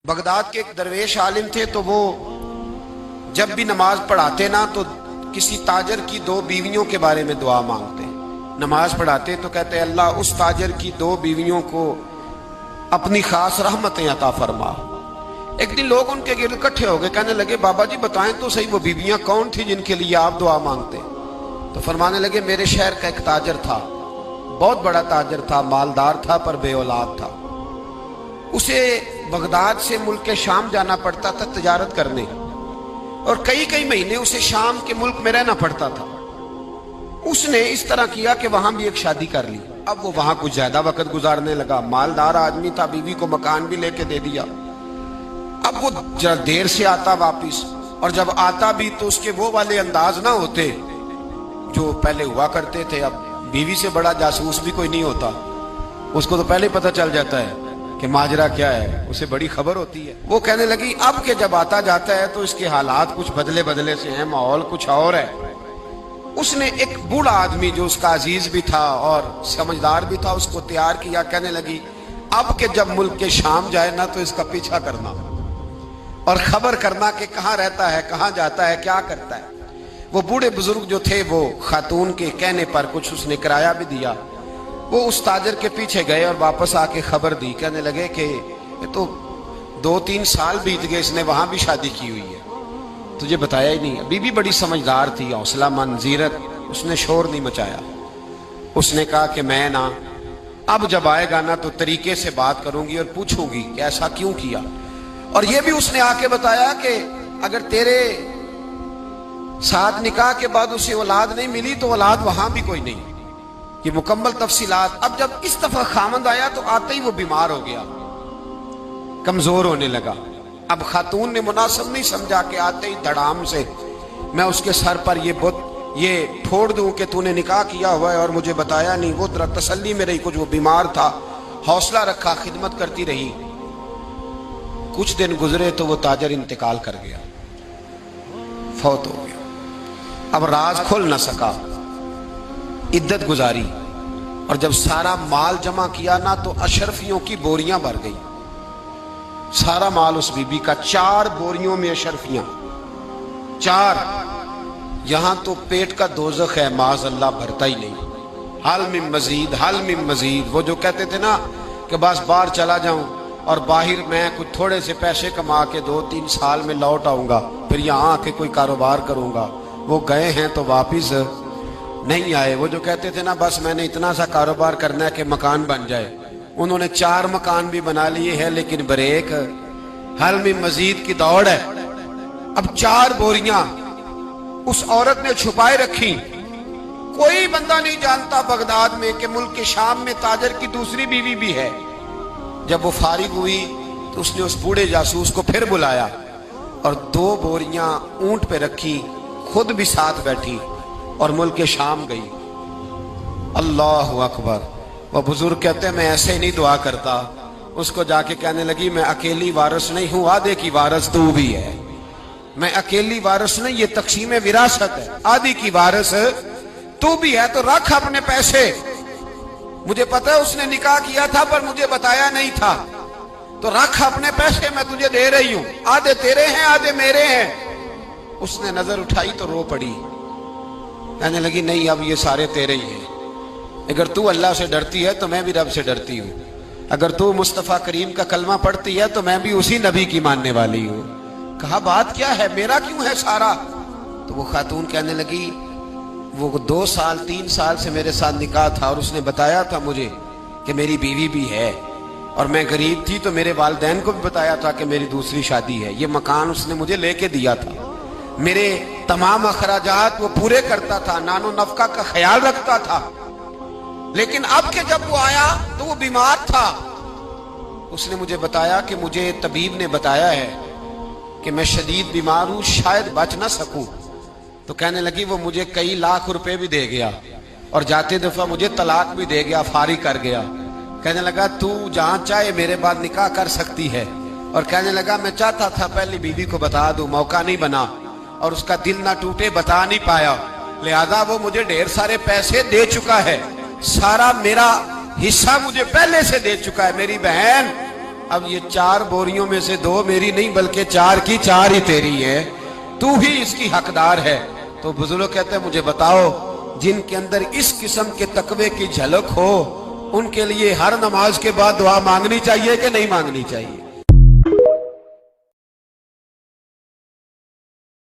Baghdad के एक दरवेश आलिम थे, तो वो जब भी नमाज पढ़ाते ना तो किसी ताजर की दो बीवियों के बारे में दुआ मांगते। नमाज पढ़ाते तो कहते अल्लाह उस ताजर की दो बीवियों को अपनी खास रहमतें अता फरमा। एक दिन लोग उनके गिर्द इकट्ठे हो गए, कहने लगे बाबा जी बताएं तो सही वो बीवियां कौन थी जिनके लिए आप दुआ मांगते। तो फरमाने लगे मेरे शहर का एक ताजर था, बहुत बड़ा ताजर था, मालदार था पर बे औलाद था। उसे बगदाद से मुल्क के शाम जाना पड़ता था तिजारत करने, और कई कई महीने उसे शाम के मुल्क में रहना पड़ता था। उसने इस तरह किया कि वहां भी एक शादी कर ली। अब वो वहां कुछ ज्यादा वक्त गुजारने लगा, मालदार आदमी था, बीवी को मकान भी लेके दे दिया। अब वो जरा देर से आता वापिस, और जब आता भी तो उसके वो वाले अंदाज ना होते जो पहले हुआ करते थे। अब बीवी से बड़ा जासूस भी कोई नहीं होता, उसको तो पहले पता चल जाता है कि माजरा क्या है, उसे बड़ी खबर होती है। वो कहने लगी अब के जब आता जाता है तो इसके हालात कुछ बदले बदले से हैं, माहौल कुछ और है। उसने एक बूढ़ा आदमी जो उसका अजीज भी था और समझदार भी था उसको तैयार किया। कहने लगी अब के जब मुल्क के शाम जाए ना तो इसका पीछा करना और खबर करना कि कहाँ रहता है, कहाँ जाता है, क्या करता है। वो बूढ़े बुजुर्ग जो थे वो खातून के कहने पर कुछ उसने किराया भी दिया। वो उस ताजर के पीछे गए और वापस आके खबर दी। कहने लगे कि ये तो 2-3 साल बीत गए, इसने वहां भी शादी की हुई है, तुझे बताया ही नहीं। बीबी बड़ी समझदार थी, हौसला मंद, जीरत, उसने शोर नहीं मचाया। उसने कहा कि मैं ना अब जब आएगा ना तो तरीके से बात करूंगी और पूछूंगी कि ऐसा क्यों किया। और ये भी उसने आके बताया कि अगर तेरे साथ निकाह के बाद उसे औलाद नहीं मिली तो औलाद वहां भी कोई नहीं। ये मुकम्मल तफसीलात। अब जब इस दफा खामंद आया तो आते ही वो बीमार हो गया, कमजोर होने लगा। अब खातून ने मुनासिब नहीं समझा कि आते ही धड़ाम से मैं उसके सर पर ये फोड़ दूं कि तूने निकाह किया हुआ है और मुझे बताया नहीं। वो तरह तसल्ली में रही, कुछ वो बीमार था, हौसला रखा, खिदमत करती रही। कुछ दिन गुजरे तो वो ताजर इंतकाल कर गया, फौत हो गया। अब राज खुल न सका, इद्दत गुजारी, और जब सारा माल जमा किया ना तो अशरफियों की बोरियां भर गई। सारा माल उस बीबी का, 4 बोरियों में अशरफियां, 4। यहां तो पेट का दोजख है, माज अल्लाह भरता ही नहीं। हाल में मजीद, हाल में मजीद। वो जो कहते थे ना कि बस बाहर चला जाऊं और बाहर मैं कुछ थोड़े से पैसे कमा के 2-3 साल में लौट आऊंगा, फिर यहां आके कोई कारोबार करूंगा, वो गए हैं तो वापिस नहीं आए। वो जो कहते थे ना बस मैंने इतना सा कारोबार करना है कि मकान बन जाए, उन्होंने 4 मकान भी बना लिए हैं, लेकिन ब्रेक, हल में मजीद की दौड़ है। अब 4 बोरियां उस औरत ने छुपाए रखी। कोई बंदा नहीं जानता बगदाद में कि मुल्क के शाम में ताजर की दूसरी बीवी भी है। जब वो फारिग हुई तो उसने उस बूढ़े जासूस को फिर बुलाया और 2 बोरियां ऊंट पे रखी, खुद भी साथ बैठी और मुल्क के शाम गई। अल्लाह अकबर। वह बुजुर्ग कहते हैं मैं ऐसे ही नहीं दुआ करता। उसको जाके कहने लगी मैं अकेली वारिस नहीं हूं, आधे की वारिस तू भी है। मैं अकेली वारिस नहीं, ये तकसीम विरासत है, आधी की वारिस तू भी है। तो रख अपने पैसे, मुझे पता है उसने निकाह किया था पर मुझे बताया नहीं था, तो रख अपने पैसे, मैं तुझे दे रही हूं, आधे तेरे हैं आधे मेरे हैं। उसने नजर उठाई तो रो पड़ी, कहने लगी नहीं अब ये सारे तेरे ही हैं। अगर तू अल्लाह से डरती है तो मैं भी रब से डरती हूँ। अगर तू मुस्तफ़ा करीम का कलमा पढ़ती है तो मैं भी उसी नबी की मानने वाली हूँ। कहा बात क्या है, मेरा क्यों है सारा? तो वो खातून कहने लगी वो 2 साल 3 साल से मेरे साथ निकाह था और उसने बताया था मुझे कि मेरी बीवी भी है, और मैं गरीब थी तो मेरे वालिदैन को भी बताया था कि मेरी दूसरी शादी है। ये मकान उसने मुझे लेके दिया था, मेरे तमाम अखराजात वो पूरे करता था, नानो नफका का ख्याल रखता था। लेकिन अब के जब वो आया तो वो बीमार था। उसने मुझे बताया कि मुझे तबीब ने बताया है कि मैं शदीद बीमार हूं, शायद बच ना सकूं। तो कहने लगी वो मुझे कई लाख रुपए भी दे गया और जाते दफा मुझे तलाक भी दे गया, फारिग कर गया। कहने लगा तू जहां चाहे मेरे बाद निकाह कर सकती है। और कहने लगा मैं चाहता था पहली बीवी को बता दूं, मौका नहीं बना और उसका दिल ना टूटे, बता नहीं पाया, लिहाजा वो मुझे ढेर सारे पैसे दे चुका है, सारा मेरा हिस्सा मुझे पहले से दे चुका है। मेरी बहन اب یہ 4 بوریوں میں سے 2 میری نہیں بلکہ 4 کی 4 ہی تیری ہے، تو ہی اس کی حقدار ہے۔ تو بزرگ کہتے ہیں مجھے بتاؤ جن کے اندر اس قسم کے تقوی کی جھلک ہو ان کے لیے ہر نماز کے بعد دعا مانگنی چاہیے کہ نہیں مانگنی چاہیے؟